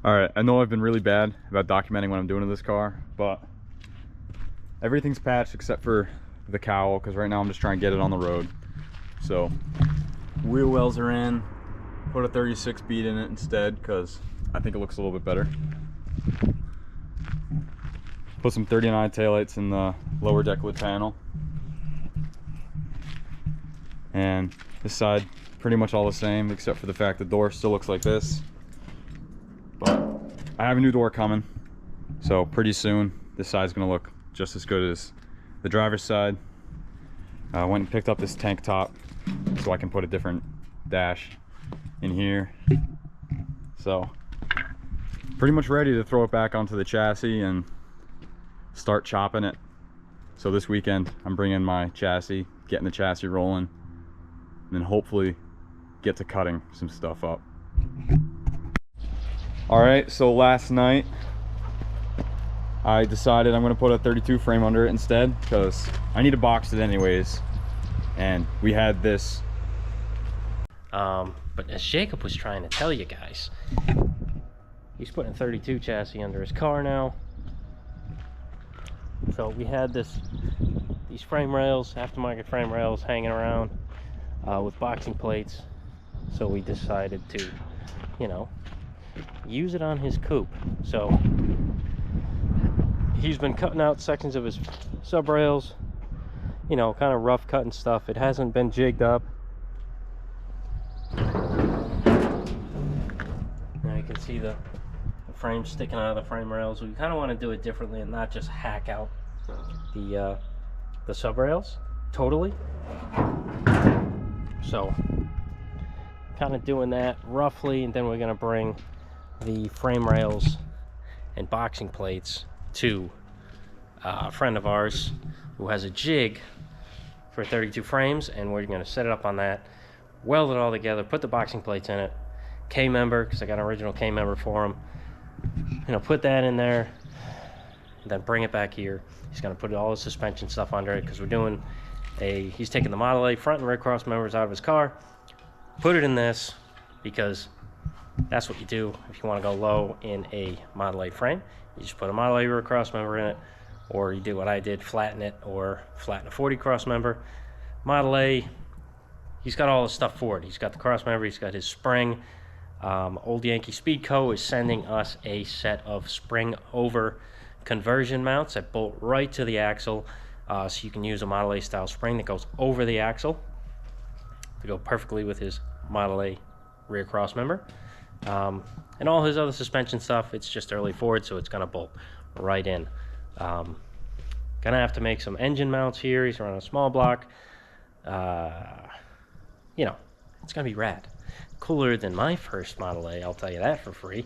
All right, I know I've been really bad about documenting what I'm doing to this car, but everything's patched except for the cowl, because right now I'm just trying to get it on the road. So wheel wells are in, put a 36 bead in it instead because I think it looks a little bit better. Put some 39 taillights in the lower deck lid panel. And this side, pretty much all the same, except for the fact the door still looks like this. But I have a new door coming, so pretty soon this side's gonna look just as good as the driver's side. I went and picked up this tank top so I can put a different dash in here. So pretty much ready to throw it back onto the chassis and start chopping it. So this weekend I'm bringing my chassis, getting the chassis rolling, and then hopefully get to cutting some stuff up. All right, so last night I decided I'm gonna put a 32 frame under it instead because I need to box it anyways. And we had this. But as Jacob was trying to tell you guys, he's putting a 32 chassis under his car now. So we had these frame rails, aftermarket frame rails, hanging around with boxing plates. So we decided to, you know, use it on his coupe. So he's been cutting out sections of his sub rails, you know, kind of rough cutting stuff. It hasn't been jigged up. Now you can see the frame sticking out of the frame rails. We kind of want to do it differently and not just hack out the sub rails totally. So kind of doing that roughly, and then we're going to bring the frame rails and boxing plates to a friend of ours who has a jig for 32 frames, and we're going to set it up on that, weld it all together, put the boxing plates in it, K-member, because I got an original K-member for him, you know, put that in there, and then bring it back here. He's going to put all the suspension stuff under it because we're doing he's taking the Model A front and rear cross members out of his car, put it in this, because that's what you do if you want to go low in a Model A frame. You just put a Model A rear cross member in it, or you do what I did, flatten it, or flatten a 40 cross member. Model A, he's got all the stuff for it. He's got the cross member, he's got his spring. Old Yankee Speed Co. is sending us a set of spring over conversion mounts that bolt right to the axle, so you can use a Model A style spring that goes over the axle to go perfectly with his Model A rear cross member. And all his other suspension stuff, it's just early Ford, so it's gonna bolt right in. Gonna have to make some engine mounts here. He's running a small block. You know, it's gonna be rad. Cooler than my first Model A, I'll tell you that for free.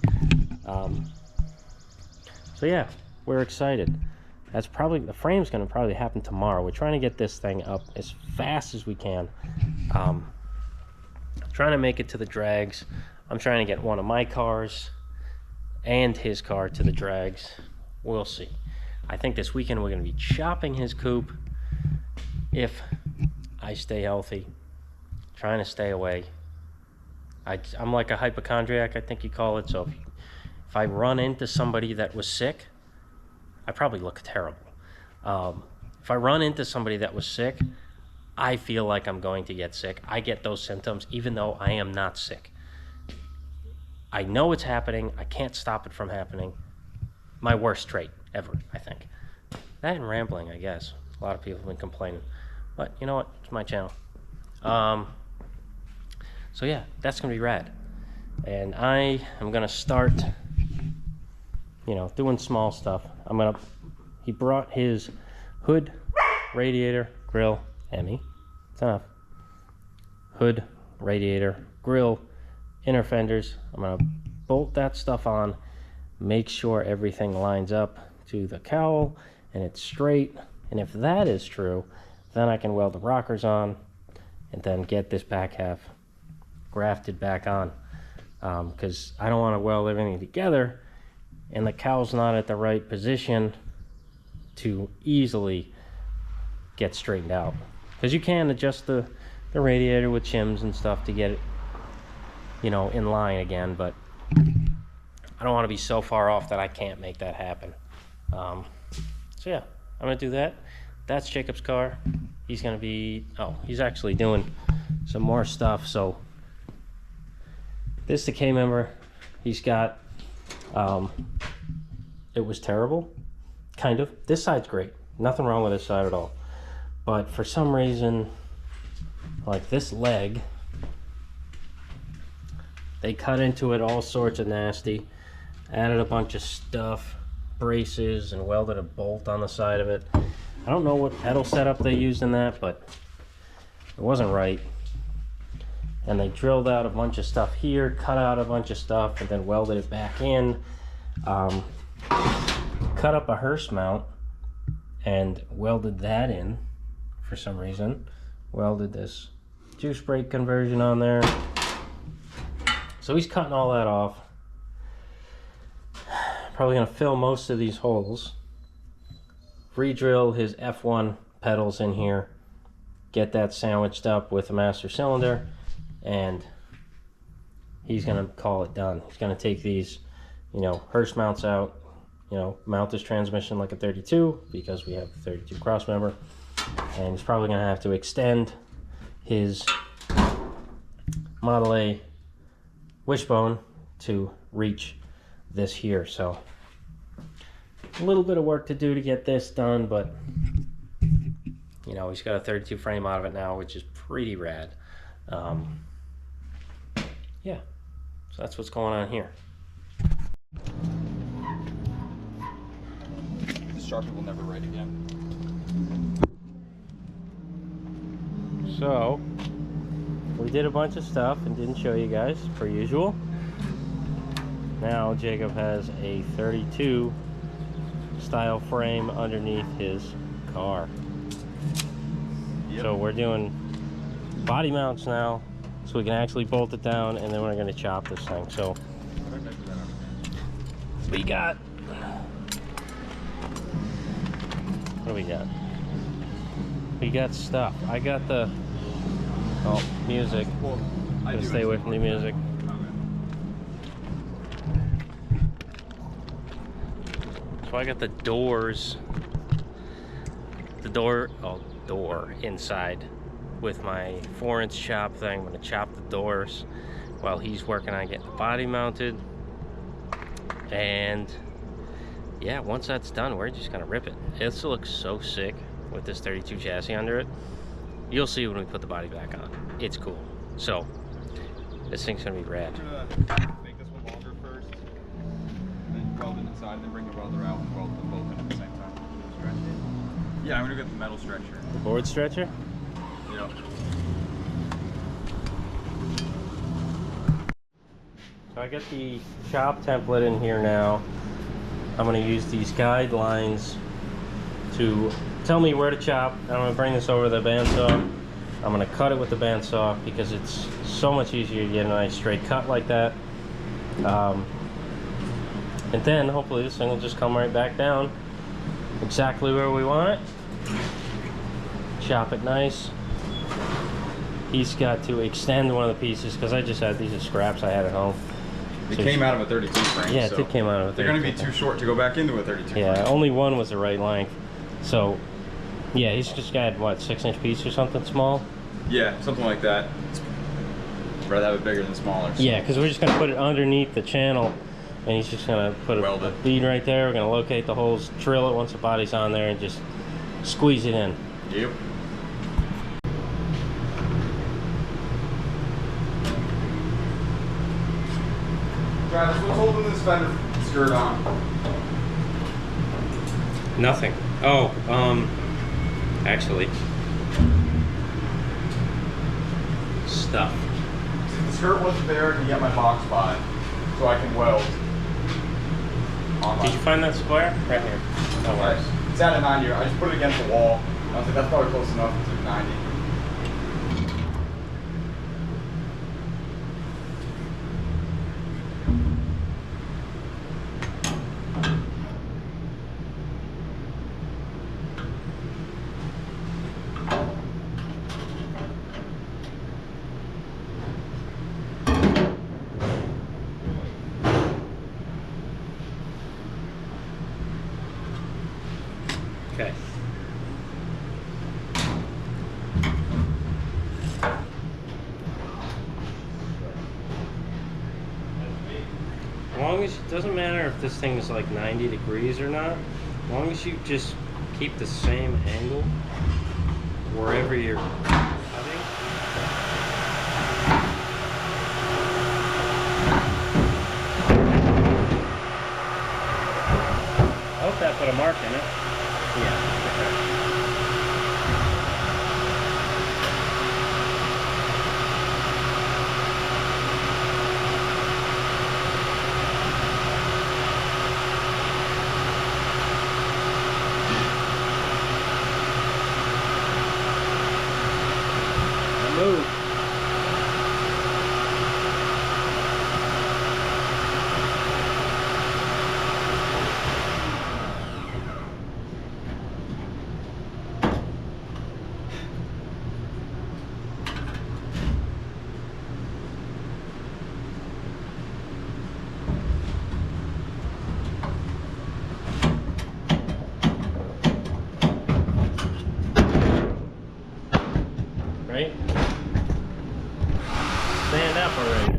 So yeah, we're excited. That's probably, the frame's gonna probably happen tomorrow. We're trying to get this thing up as fast as we can. Trying to make it to the drags. I'm trying to get one of my cars and his car to the drags. We'll see. I think this weekend we're going to be chopping his coupe if I stay healthy, trying to stay away. I'm like a hypochondriac, I think you call it. So if I run into somebody that was sick, I probably look terrible. If I run into somebody that was sick, I feel like I'm going to get sick. I get those symptoms even though I am not sick. I know it's happening. I can't stop it from happening. My worst trait ever, I think. That and rambling, I guess. A lot of people have been complaining. But you know what? It's my channel. So yeah, that's going to be rad. And I am going to start, you know, doing small stuff. He brought his hood, radiator, grill, Emmy. It's enough. Hood, radiator, grill, inner fenders. I'm gonna bolt that stuff on, make sure everything lines up to the cowl and it's straight. And if that is true, then I can weld the rockers on and then get this back half grafted back on, because I don't want to weld everything together and the cowl's not at the right position to easily get straightened out. Because you can adjust the radiator with shims and stuff to get it, you know, in line again, but I don't want to be so far off that I can't make that happen. So yeah, I'm gonna do that. That's Jacob's car. He's gonna be, oh, he's actually doing some more stuff. So this is the K member. He's got, it was terrible, kind of. This side's great. Nothing wrong with this side at all. But for some reason, like this leg, they cut into it all sorts of nasty, added a bunch of stuff, braces, and welded a bolt on the side of it. I don't know what pedal setup they used in that, but it wasn't right. And they drilled out a bunch of stuff here, cut out a bunch of stuff, and then welded it back in. Cut up a hearse mount and welded that in for some reason. Welded this juice brake conversion on there. So he's cutting all that off. Probably gonna fill most of these holes. Re-drill his F1 pedals in here. Get that sandwiched up with a master cylinder. And he's gonna call it done. He's gonna take these, you know, hearse mounts out, you know, mount this transmission like a 32 because we have a 32 cross member. And he's probably gonna have to extend his Model A wishbone to reach this here. So a little bit of work to do to get this done, but you know, he's got a 32 frame out of it now, which is pretty rad. Yeah, so that's what's going on here. This Sharpie will never write again. So we did a bunch of stuff and didn't show you guys, per usual. Now Jacob has a 32 style frame underneath his car. Yep. So we're doing body mounts now, so we can actually bolt it down, and then we're going to chop this thing. So we got, what do we got? We got stuff. I got the, oh, music. Well, Gotta stay away from the music. So I got the doors, door inside with my 4-inch chop thing. I'm gonna chop the doors while he's working on getting the body mounted. And yeah, once that's done, we're just gonna rip it. This looks so sick with this 32 chassis under it. You'll see when we put the body back on. It's cool. So this thing's gonna be rad. Make this one longer first, then weld it inside, then bring the welder out and weld them both in at the same time. Stretch it. Yeah, I'm gonna get the metal stretcher. The board stretcher? Yep. So I got the chop template in here now. I'm going to use these guidelines to tell me where to chop. I'm going to bring this over to the bandsaw. I'm going to cut it with the bandsaw because it's so much easier to get a nice straight cut like that. And then hopefully this thing will just come right back down exactly where we want it. Chop it nice. He's got to extend one of the pieces because I just had these as scraps I had at home. It came out of a 32 frame. Yeah, so it came out of a 32. They're going to be too short to go back into a 32 yeah, frame. only one was the right length. So, yeah, he's just got, what, 6-inch piece or something small? Yeah, something like that. I'd rather have it bigger than smaller. So. Yeah, because we're just going to put it underneath the channel, and he's just going to put a bead right there. We're going to locate the holes, drill it once the body's on there, and just squeeze it in. Yep. Travis, what's holding this fender skirt on? Nothing. Oh, actually, stuff. See, the skirt wasn't there to get my box by, so I can weld. Did you find that square? Right here. That works. It's at a 90. I just put it against the wall. I was like, that's probably close enough to 90. Okay. As long as it doesn't matter if this thing is like 90 degrees or not, as long as you just keep the same angle wherever you're cutting. I hope that put a mark in it. Yeah. Okay. Move. Right? Stand up already.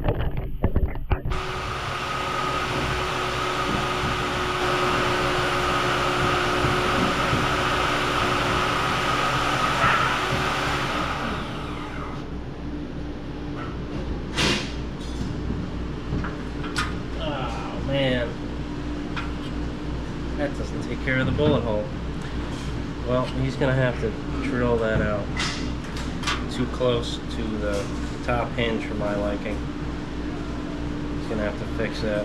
Oh man, that doesn't take care of the bullet hole. Well, he's gonna have to drill that out. Too close to the top hinge for my liking. He's gonna have to fix that.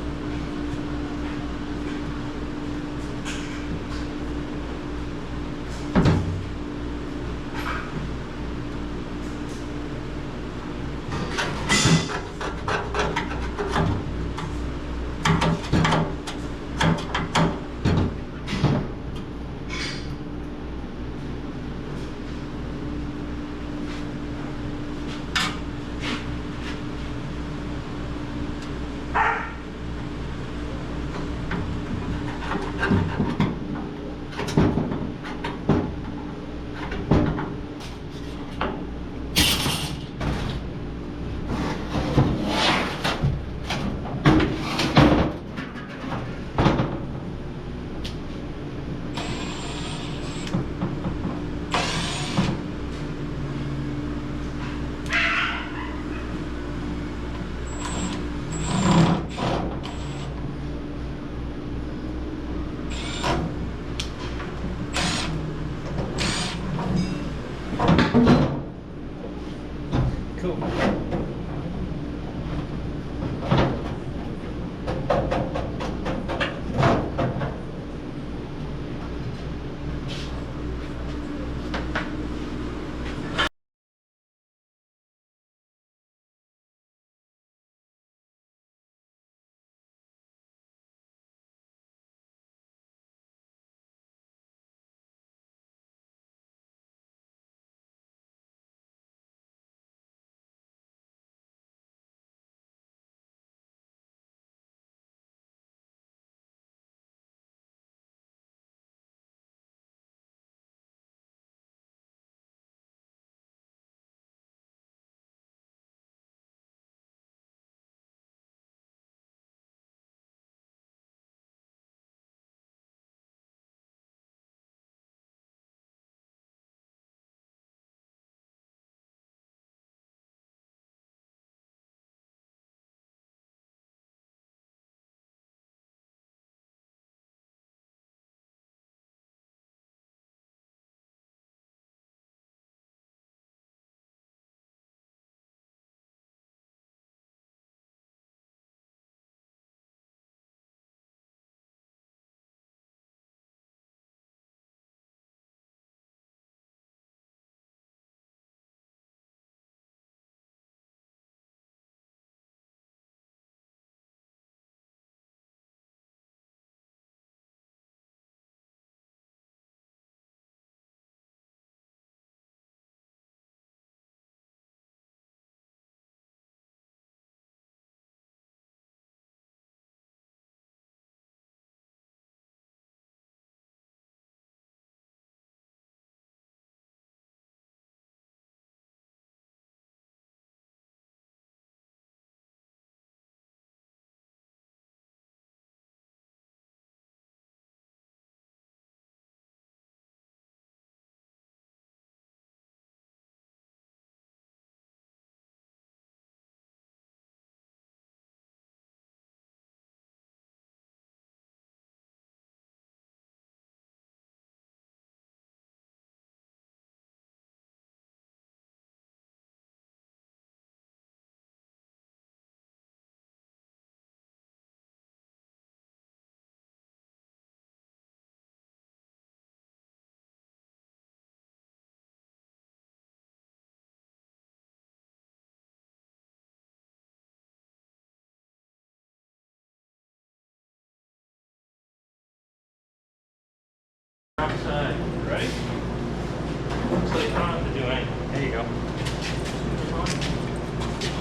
So you don't have to do anything. There you go.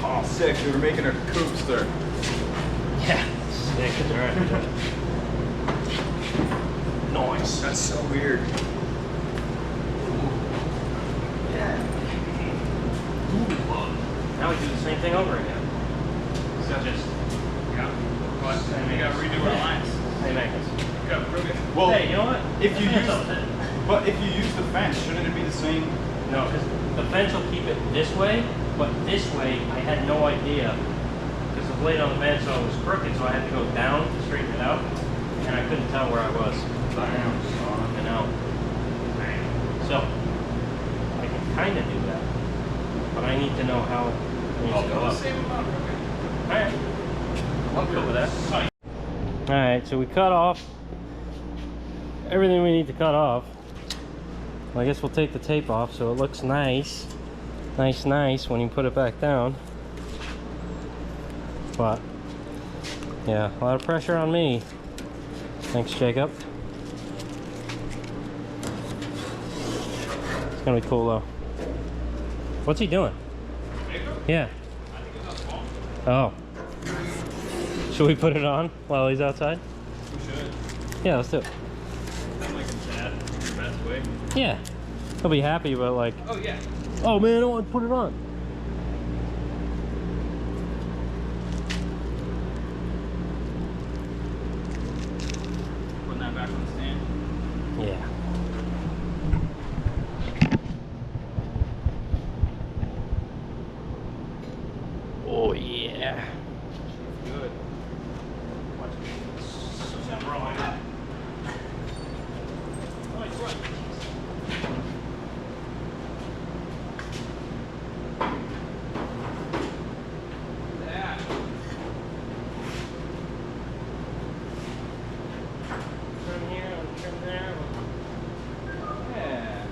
Oh, sick. They were making a coupe stir. Yeah, sick. Alright. Nice. That's so weird. Now we do the same thing over again. So just, Yeah. But we gotta redo our lines. same angles. Well, Hey, you know what? if you That's use, something. but if you use the fence, shouldn't it be the same? No, because the fence will keep it this way, but this way I had no idea. Because the blade on the fence was crooked, so I had to go down to straighten it out. And I couldn't tell where I was. I know. So, I can kind of do that. But I need to know how it needs to go up. Same amount, okay. Alright. I'm good with that. Alright, so we cut off everything we need to cut off. Well, I guess we'll take the tape off so it looks nice. Nice when you put it back down. But, yeah, a lot of pressure on me. Thanks, Jacob. It's gonna be cool though. What's he doing? Yeah. Oh. Should we put it on while he's outside? We should. Yeah, let's do it. Sound like a dad in your best way. Yeah. He'll be happy, but like, Oh, yeah. oh man, I don't want to put it on. Putting that back on the stand. Yeah. Oh yeah. Good. Watch me. I'm rolling. Oh, it's right. Yeah. Trim here, trim there. Yeah.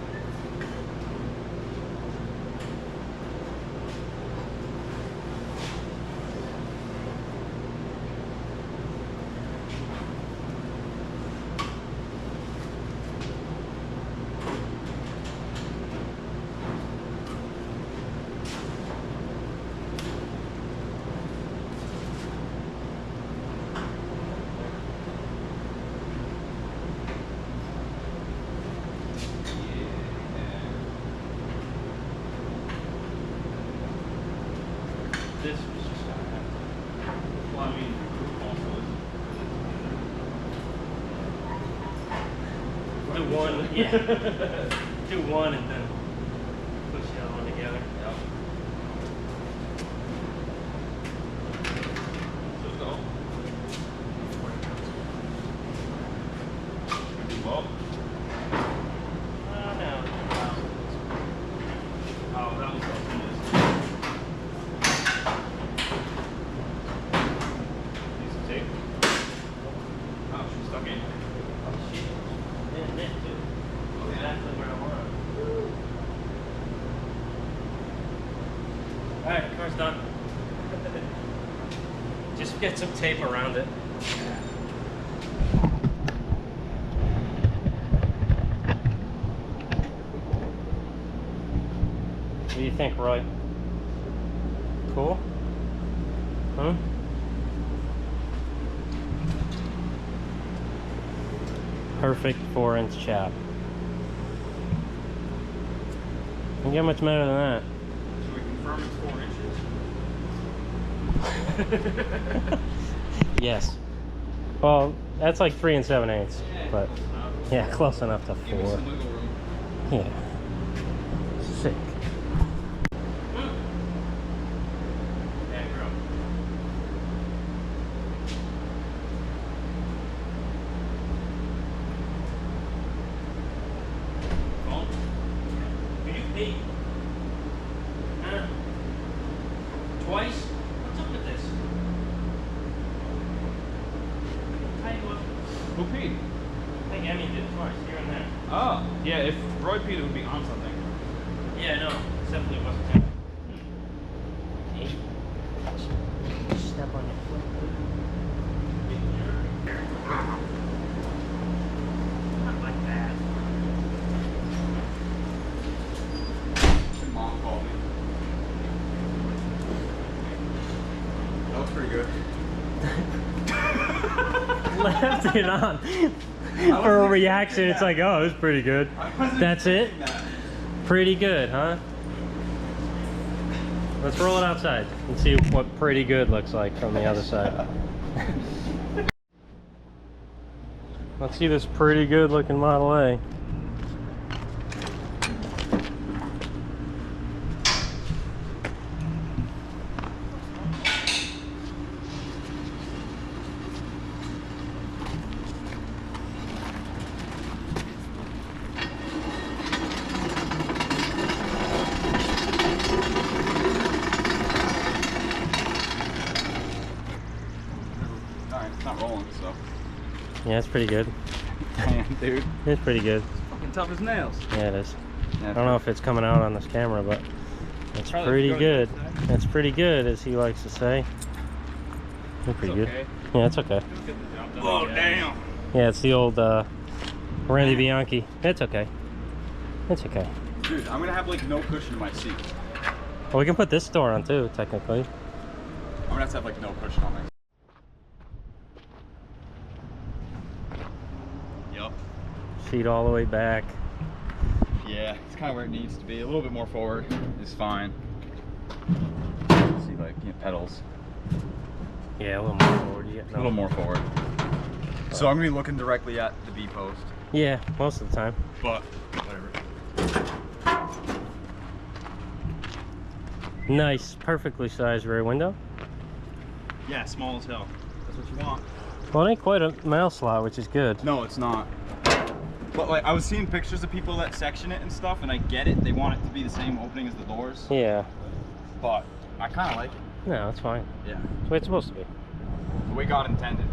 This was just gonna happen. Well, I mean, also Do one, yeah. Do one and then push the other one together. Yep. Let's go. Well, Oh no. oh, that was something. Need some tape? Oh, she's stuck in. Oh shit. Yeah, that too. Exactly where I want. Alright, car's done. Just get some tape around it. What do you think, Roy? Cool? Huh? Perfect 4-inch chap. Can get much better than that. Should we confirm it's 4 inches? Yes. Well, that's like 3 7/8, Yeah, but close enough. yeah, close enough to Give me 4. some wiggle room. Yeah. Sick. Yeah, girl. Phone? Will you pee? Huh? Twice? What's up with this? Tell you what, Who peed? I think Emmy did it twice, here and there. Oh, yeah, if Roy peed, it would be on something. Yeah, I know. Except it wasn't him. Hey. Step on your foot. Not like that. left it on for a reaction. It's like, oh, it was pretty good. That's it? Pretty good, huh? Let's roll it outside and see what pretty good looks like from the other side. Let's see this pretty good looking Model A. It's not rolling, so. Yeah, it's pretty good. Damn, dude. It's pretty good. Fucking tough as nails. Yeah, it is. Yeah, I don't know if it's coming out on this camera, but it's Probably pretty go to good. the other side. It's pretty good, as he likes to say. It's pretty good. Okay. Yeah, it's okay. Let's get the job done. Oh, again. damn. Yeah, it's the old Randy Bianchi. It's okay. It's okay. Dude, I'm gonna have like no cushion in my seat. Well, we can put this door on too, technically. I'm gonna have to have like no cushion on my seat. Yup. Seat all the way back. Yeah, it's kind of where it needs to be. A little bit more forward is fine. See, like, you know, pedals. Yeah, a little more forward. You get A little more forward. So I'm gonna be looking directly at the B post. Yeah, most of the time. But whatever. Nice, perfectly sized rear window. Yeah, small as hell. That's what you want. Well, it ain't quite a mail slot, which is good. No, it's not. But like, I was seeing pictures of people that section it and stuff, and I get it. They want it to be the same opening as the doors. Yeah. But I kind of like it. No, it's fine. Yeah. That's the way it's supposed to be. The way God intended.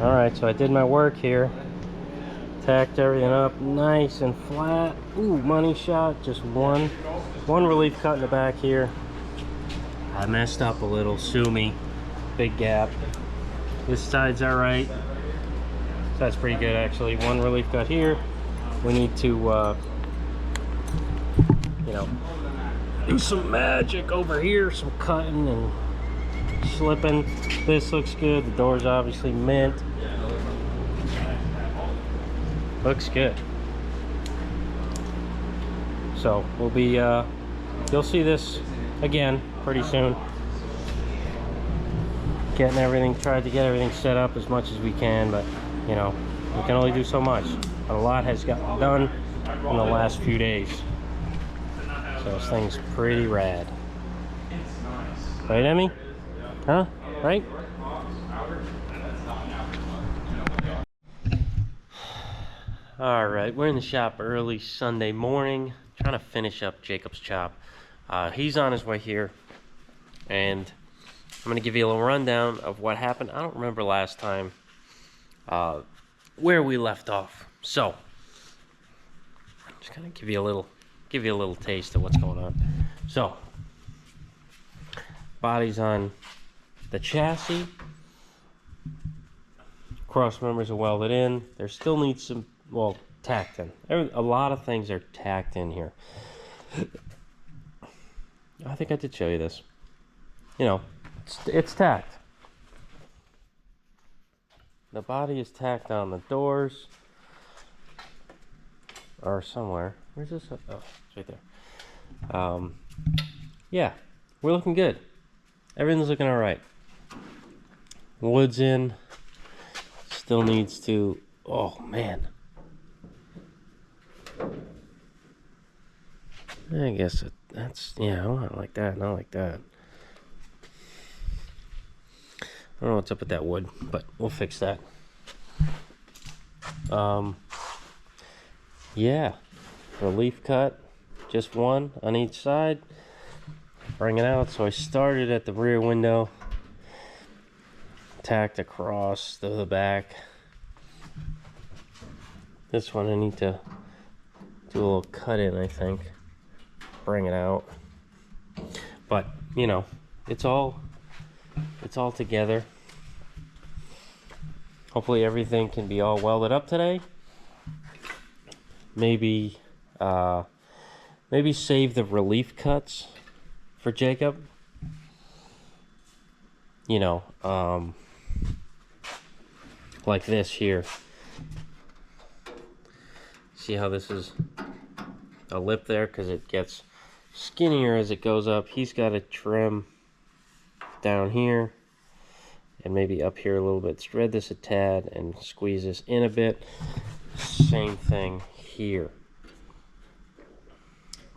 All right, so I did my work here. Tacked everything up nice and flat. Ooh, money shot. Just one relief cut in the back here. I messed up a little. Sue me. Big gap. This side's all right. So that's pretty good, actually. One relief cut here. We need to, you know, do some magic over here. Some cutting and slipping. This looks good. The door's obviously mint. Looks good. So we'll be you'll see this again pretty soon. Getting everything, tried to get everything set up as much as we can, but you know, we can only do so much. A lot has gotten done in the last few days. So this thing's pretty rad. Right, Emmy? Huh? Right? All right, we're in the shop early Sunday morning, trying to finish up Jacob's chop. He's on his way here, and I'm gonna give you a little rundown of what happened. I don't remember last time where we left off. So, just gonna give you a little taste of what's going on. So, body's on the chassis. Cross members are welded in. There still needs some, well, tacked in. A lot of things are tacked in here. I think I did show you this. You know, it's tacked. The body is tacked on the doors. Or somewhere. Where's this? Oh, it's right there. Yeah, we're looking good. Everything's looking all right. Wood's in. Still needs to, oh man. I guess that's, yeah, not like that, not like that. I don't know what's up with that wood, but we'll fix that. Yeah, relief cut, just one on each side. Bring it out. So I started at the rear window, tacked across to the back. This one I need to do a little cut in, I think. Bring it out. But, you know, it's all together. Hopefully everything can be all welded up today. Maybe save the relief cuts for Jacob. You know, like this here. See how this is a lip there, because it gets skinnier as it goes up. He's got a trim down here and maybe up here a little bit. Thread this a tad and squeeze this in a bit. Same thing here.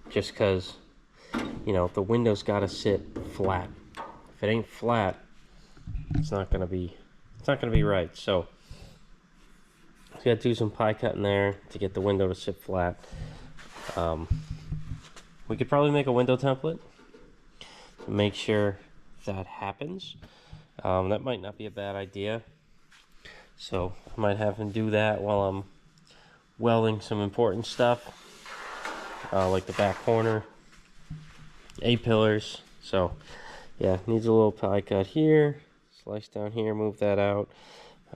Just because, you know, the window's got to sit flat. If it ain't flat, it's not gonna be right. So you got to do some pie cutting there to get the window to sit flat. We could probably make a window template to make sure that happens. That might not be a bad idea. So I might have him do that while I'm welding some important stuff, like the back corner, A-pillars. So yeah, needs a little pie cut here, slice down here, move that out.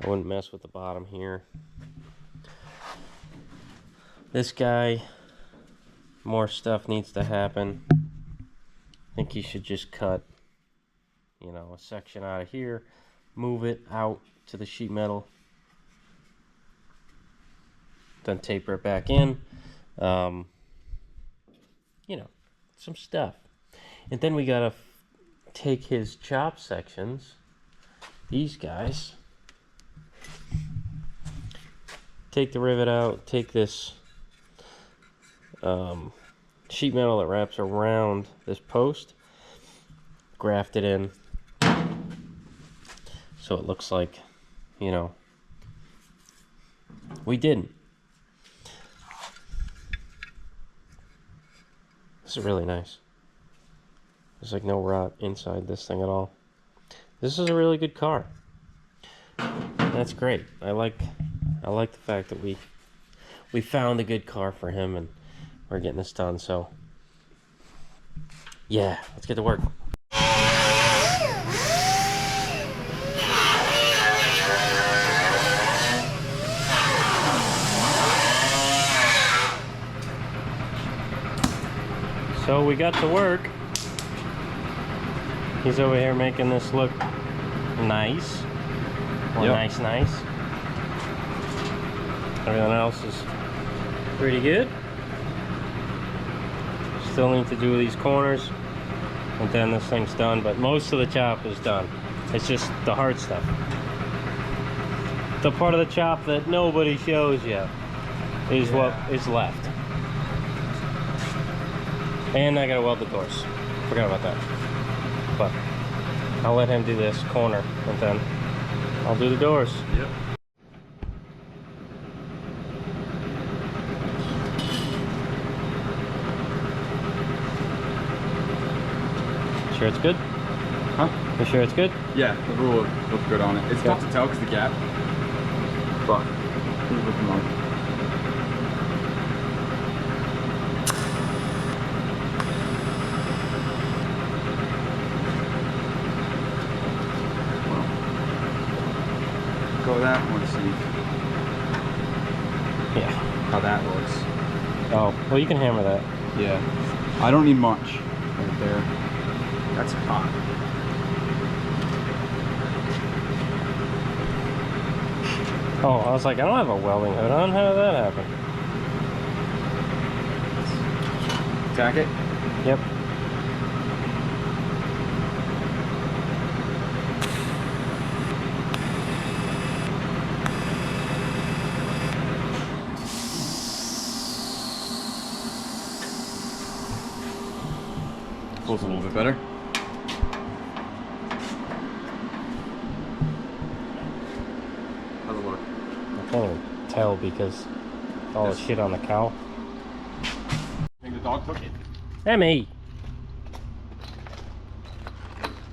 I wouldn't mess with the bottom here. This guy, more stuff needs to happen. I think you should just cut, you know, a section out of here, move it out to the sheet metal, then taper it back in. You know, some stuff. And then we gotta take his chop sections, these guys, take the rivet out, take this sheet metal that wraps around this post, graft it in so it looks like, you know, we didn't. This is really nice. There's like no rot inside this thing at all. This is a really good car. That's great. I like the fact that we found a good car for him and we're getting this done. So yeah, let's get to work. So we got to work. He's over here making this look nice. Or Yep. nice. Everything else is pretty good. Still need to do these corners, and then this thing's done, but most of the chop is done. It's just the hard stuff. The part of the chop that nobody shows you is what is left. And I gotta weld the doors. Forgot about that. But I'll let him do this corner, and then I'll do the doors. Yep. Sure it's good? Huh? You sure it's good? Yeah, the rule looks good on it. It's tough to tell because the gap, but it's looking wrong. Go with that. I want to see Yeah. how that looks. Oh, well you can hammer that. Yeah, I don't need much right there. That's hot. Oh, I was like, I don't have a welding hood on. How did that happen? Tack it. Yep. Feels a little bit better. How's it look? I can't even tell because all the shit on the cow. I think the dog took it. Emmy!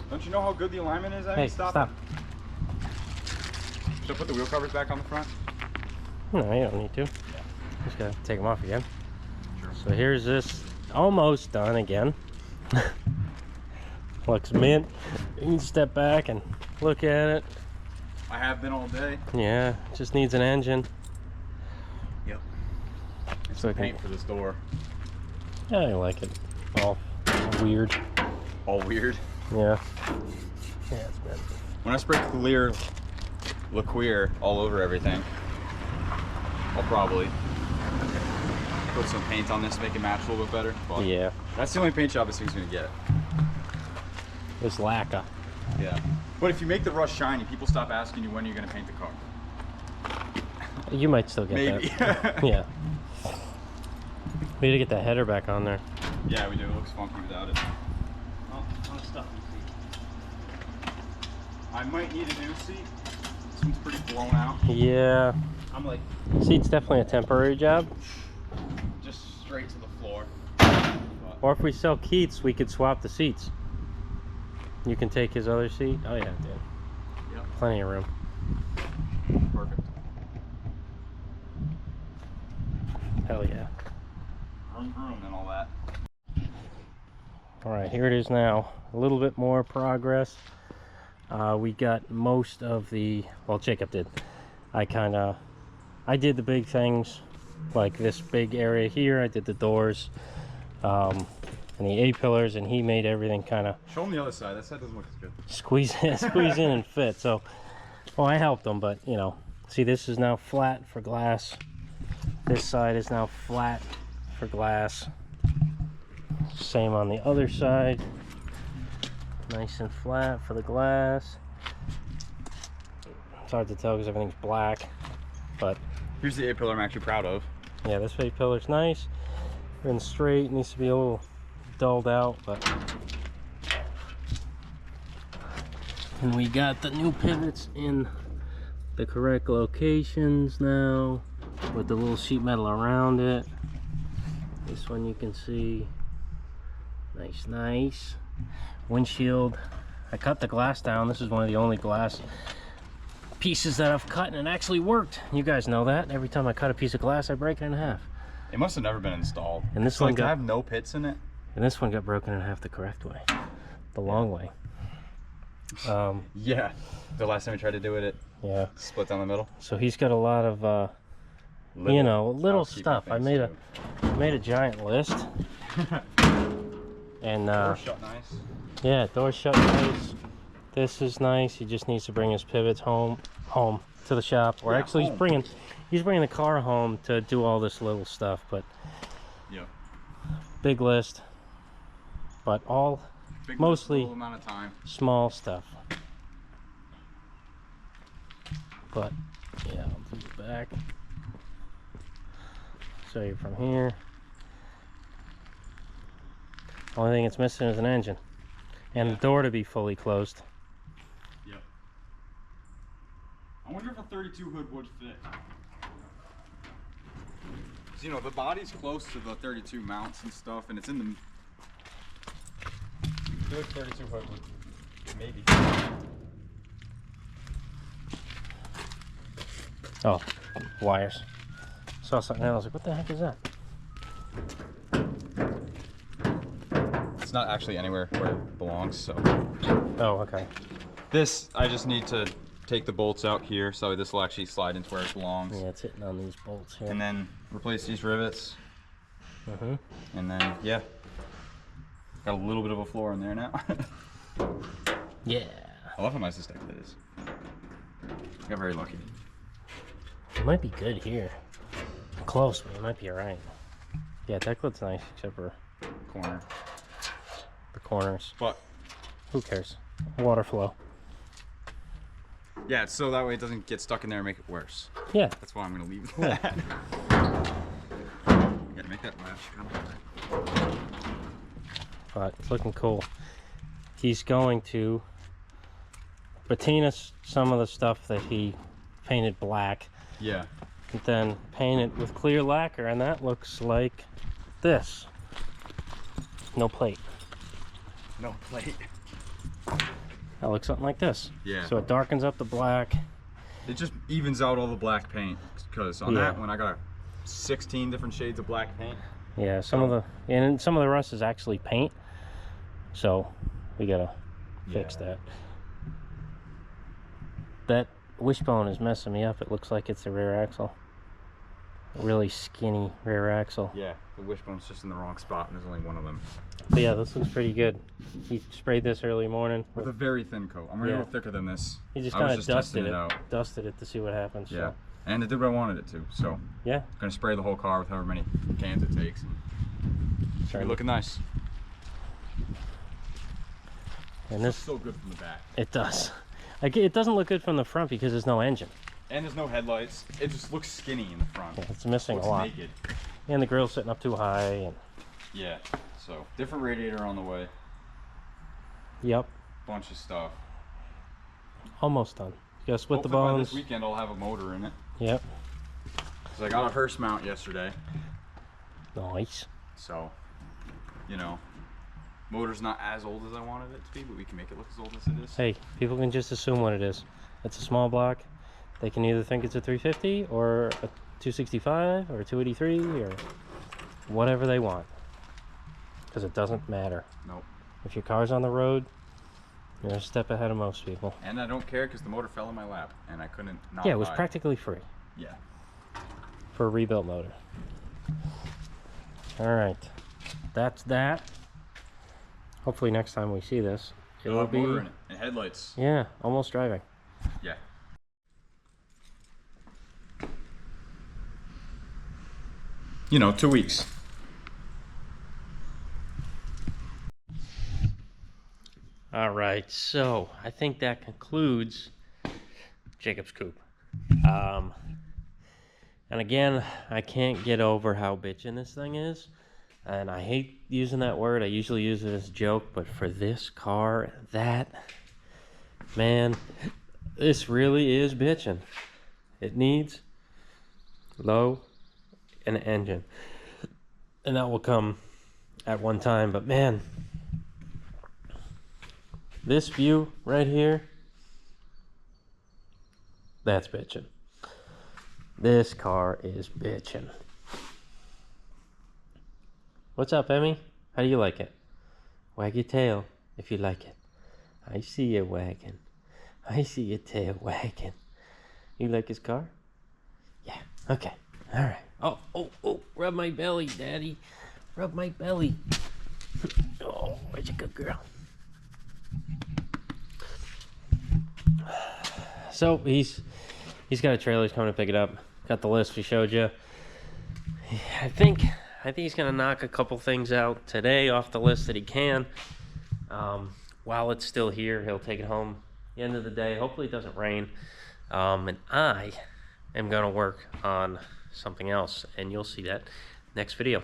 Don't you know how good the alignment is? Hey, stop. Should I put the wheel covers back on the front? No, you don't need to. Just gotta take them off again. Sure. So here's this almost done again. Looks mint. You can step back and look at it. I have been all day. Yeah, just needs an engine. Yep. It's So some paint for this door. Yeah, I like it. All weird. All weird. Yeah. Yeah, it's mint. When I spray clear liqueur all over everything. I'll probably put some paint on this to make it match a little bit better. But Yeah. that's the only paint job this thing's gonna get. It's lacquer. Yeah. But if you make the rust shiny, people stop asking you when you're gonna paint the car. You might still get Maybe. that. Yeah. We need to get that header back on there. Yeah, we do. It looks funky without it. Oh, on stuff you see. I might need a new seat. This one's pretty blown out. Yeah. I'm like Seat's definitely a temporary job. just straight to the floor. Or if we sell Keats, we could swap the seats. You can take his other seat. Oh yeah, dude. Yep. Plenty of room. Perfect. Hell yeah. Room and all that. All right, here it is now. A little bit more progress. We got most of the, well, Jacob did. I did the big things, like this big area here. I did the doors and the A-pillars, and he made everything kind of Show him the other side. That side doesn't look as good. squeeze in and fit. So, well, I helped him, but you know, see, this is now flat for glass. This side is now flat for glass. Same on the other side. Nice and flat for the glass. It's hard to tell because everything's black, but Here's the A-pillar I'm actually proud of. yeah, this A-pillar's nice and straight. Needs to be a little dulled out, but and we got the new pivots in the correct locations now with the little sheet metal around it. This one you can see, nice windshield. I cut the glass down. This is one of the only glass pieces that I've cut, and it actually worked. You guys know that every time I cut a piece of glass, I break it in half. It must have never been installed. And this It's one like got, to have no pits in it. and this one got broken in half the correct way, the long way. Yeah. The last time we tried to do it, it Yeah. split down the middle. So he's got a lot of you know, little stuff. I made a giant list. And Door shut nice. yeah, door shut nice. This is nice. He just needs to bring his pivots home to the shop. Or Yeah, actually home. he's bringing the car home to do all this little stuff, but Yeah. big list. But all Big mostly little amount of time. small stuff. But yeah, I'll do the back. Show you from here. Only thing it's missing is an engine and the door to be fully closed. Yep. I wonder if a 32 hood would fit. 'Cause, you know, the body's close to the 32 mounts and stuff, and it's in the. I feel like 32 hood would maybe. Oh, wires. Saw something else. Like, what the heck is that? It's not actually anywhere where it belongs, so. Oh, okay. This, I just need to take the bolts out here, so this will actually slide into where it belongs. Yeah, it's hitting on these bolts here. And then replace these rivets. And then, yeah. Got a little bit of a floor in there now. Yeah. I love how nice this deck is. Got very lucky. It might be good here. Close, but it might be alright. Yeah, deck looks nice, except for Corner. the corners. But Who cares? Water flow. yeah, so that way it doesn't get stuck in there and make it worse. Yeah. That's why I'm gonna leave Yeah. that. Gotta make that latch come on. But it's looking cool. He's going to patina some of the stuff that he painted black, Yeah. and then paint it with clear lacquer, and that looks like this. No plate. No plate. That looks something like this. Yeah. So it darkens up the black. It just evens out all the black paint, because on Yeah. that one I got 16 different shades of black paint. Yeah, some of the rust is actually paint. So we gotta fix that. That wishbone is messing me up. It looks like it's the rear axle. really skinny rear axle. Yeah, the wishbone's just in the wrong spot, and there's only one of them. But yeah, this looks pretty good. He sprayed this early morning. With a very thin coat. I'm gonna Yeah. go thicker than this. He just I was kind of testing dusted it, out. dusted it to see what happens. Yeah, So. and it did what I wanted it to. So Yeah. I'm gonna spray the whole car with however many cans it takes. And Sorry. looking nice. And this, So good from the back. it does. Like, it doesn't look good from the front because there's no engine. And there's no headlights. It just looks skinny in the front. Yeah, it's missing Looks a lot. naked. And the grill's sitting up too high. And Yeah. So different radiator on the way. yep, Bunch of stuff. almost done. You gotta split the Hopefully by bones. this weekend I'll have a motor in it. Yep. Cause I got a hearse mount yesterday. Nice. So, you know, motor's not as old as I wanted it to be, but we can make it look as old as it is. Hey, people can just assume what it is. It's a small block. They can either think it's a 350 or a 265 or a 283 or whatever they want. Because it doesn't matter. Nope. If your car's on the road, you're a step ahead of most people. And I don't care because the motor fell in my lap and I couldn't not Yeah, it was buy practically free Yeah. for a rebuilt motor. All right, that's that. Hopefully next time we see this, it It'll will have be, motor in it and headlights. yeah, almost driving. Yeah. You know, 2 weeks. All right, so I think that concludes Jacob's Coupe. And again, I can't get over how bitchin' this thing is. And I hate using that word. I usually use it as a joke, but for this car, man, this really is bitchin'. It needs low an engine. And that will come at one time, but man, this view right here, that's bitchin'. This car is bitchin'. What's up, Emmy? How do you like it? Wag your tail if you like it. I see you wagging. I see your tail wagging. You like his car? Yeah, okay. All right. Oh, rub my belly, Daddy. Rub my belly. Oh, where's a good girl? So he's got a trailer. He's coming to pick it up. Got the list we showed you. I think he's gonna knock a couple things out today off the list that he can. While it's still here, he'll take it home. At the end of the day, hopefully it doesn't rain. And I am gonna work on something else, and you'll see that next video.